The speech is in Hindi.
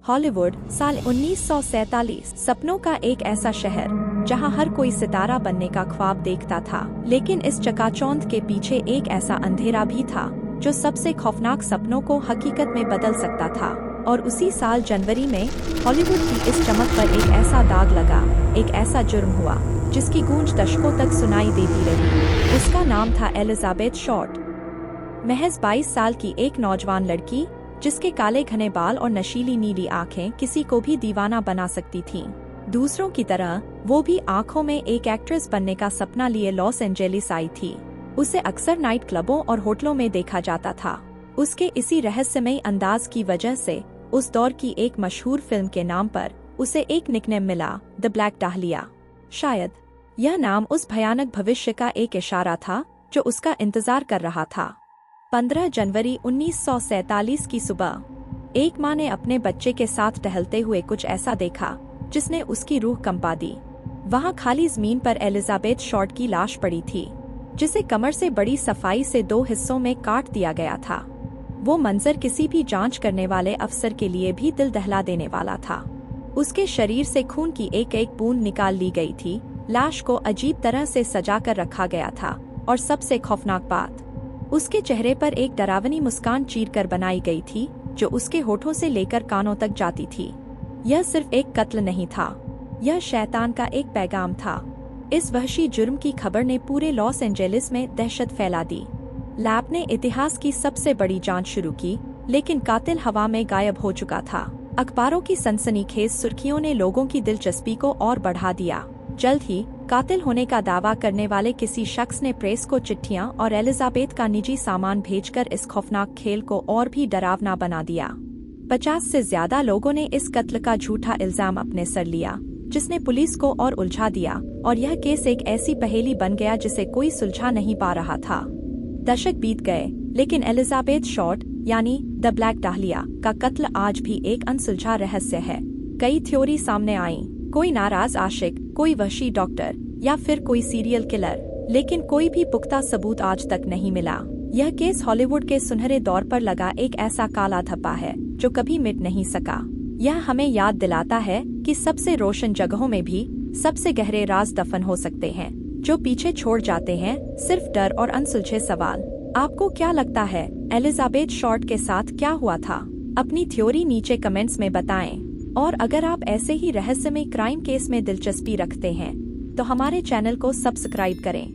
हॉलीवुड साल 1947। सपनों का एक ऐसा शहर जहां हर कोई सितारा बनने का ख्वाब देखता था, लेकिन इस चकाचौंध के पीछे एक ऐसा अंधेरा भी था जो सबसे खौफनाक सपनों को हकीकत में बदल सकता था। और उसी साल जनवरी में हॉलीवुड की इस चमक पर एक ऐसा दाग लगा, एक ऐसा जुर्म हुआ जिसकी गूंज दशकों तक सुनाई देती रही। उसका नाम था एलिजाबेथ शॉर्ट। महज 22 साल की एक नौजवान लड़की जिसके काले घने बाल और नशीली नीली आंखें किसी को भी दीवाना बना सकती थीं। दूसरों की तरह वो भी आंखों में एक एक्ट्रेस बनने का सपना लिए लॉस एंजेलिस आई थी। उसे अक्सर नाइट क्लबों और होटलों में देखा जाता था। उसके इसी रहस्यमयी अंदाज की वजह से उस दौर की एक मशहूर फिल्म के नाम पर उसे एक निकनेम मिला, द ब्लैक डाहलिया। शायद यह नाम उस भयानक भविष्य का एक इशारा था जो उसका इंतजार कर रहा था। 15 जनवरी 1947 की सुबह एक माँ ने अपने बच्चे के साथ टहलते हुए कुछ ऐसा देखा जिसने उसकी रूह कंपा दी। वहाँ खाली जमीन पर एलिजाबेथ शॉर्ट की लाश पड़ी थी, जिसे कमर से बड़ी सफाई से 2 हिस्सों में काट दिया गया था। वो मंजर किसी भी जांच करने वाले अफसर के लिए भी दिल दहला देने वाला था। उसके शरीर से खून की एक एक बूंद निकाल ली गई थी। लाश को अजीब तरह से सजा कर रखा गया था और सबसे खौफनाक बात, उसके चेहरे पर एक डरावनी मुस्कान चीर कर बनाई गई थी जो उसके होठों से लेकर कानों तक जाती थी। यह सिर्फ एक कत्ल नहीं था, यह शैतान का एक पैगाम था। इस वहशी जुर्म की खबर ने पूरे लॉस एंजेलिस में दहशत फैला दी। लैब ने इतिहास की सबसे बड़ी जांच शुरू की, लेकिन कातिल हवा में गायब हो चुका था। अखबारों की सनसनीखेज सुर्खियों ने लोगों की दिलचस्पी को और बढ़ा दिया। जल्द ही कातिल होने का दावा करने वाले किसी शख्स ने प्रेस को चिट्ठियां और एलिजाबेथ का निजी सामान भेजकर इस खौफनाक खेल को और भी डरावना बना दिया। 50 से ज्यादा लोगों ने इस कत्ल का झूठा इल्जाम अपने सर लिया, जिसने पुलिस को और उलझा दिया और यह केस एक ऐसी पहेली बन गया जिसे कोई सुलझा नहीं पा रहा था। दशक बीत गए, लेकिन एलिजाबेथ शॉर्ट यानी द ब्लैक डाहलिया का कत्ल आज भी एक अनसुलझा रहस्य है। कई थ्योरी सामने आईं, कोई नाराज आशिक, कोई वहशी डॉक्टर या फिर कोई सीरियल किलर, लेकिन कोई भी पुख्ता सबूत आज तक नहीं मिला। यह केस हॉलीवुड के सुनहरे दौर पर लगा एक ऐसा काला धब्बा है जो कभी मिट नहीं सका। यह हमें याद दिलाता है कि सबसे रोशन जगहों में भी सबसे गहरे राज दफन हो सकते हैं, जो पीछे छोड़ जाते हैं सिर्फ डर और अनसुलझे सवाल। आपको क्या लगता है, एलिजाबेथ शॉर्ट के साथ क्या हुआ था? अपनी थ्योरी नीचे कमेंट्स में बताएं। और अगर आप ऐसे ही रहस्यमय क्राइम केस में दिलचस्पी रखते हैं तो हमारे चैनल को सब्सक्राइब करें।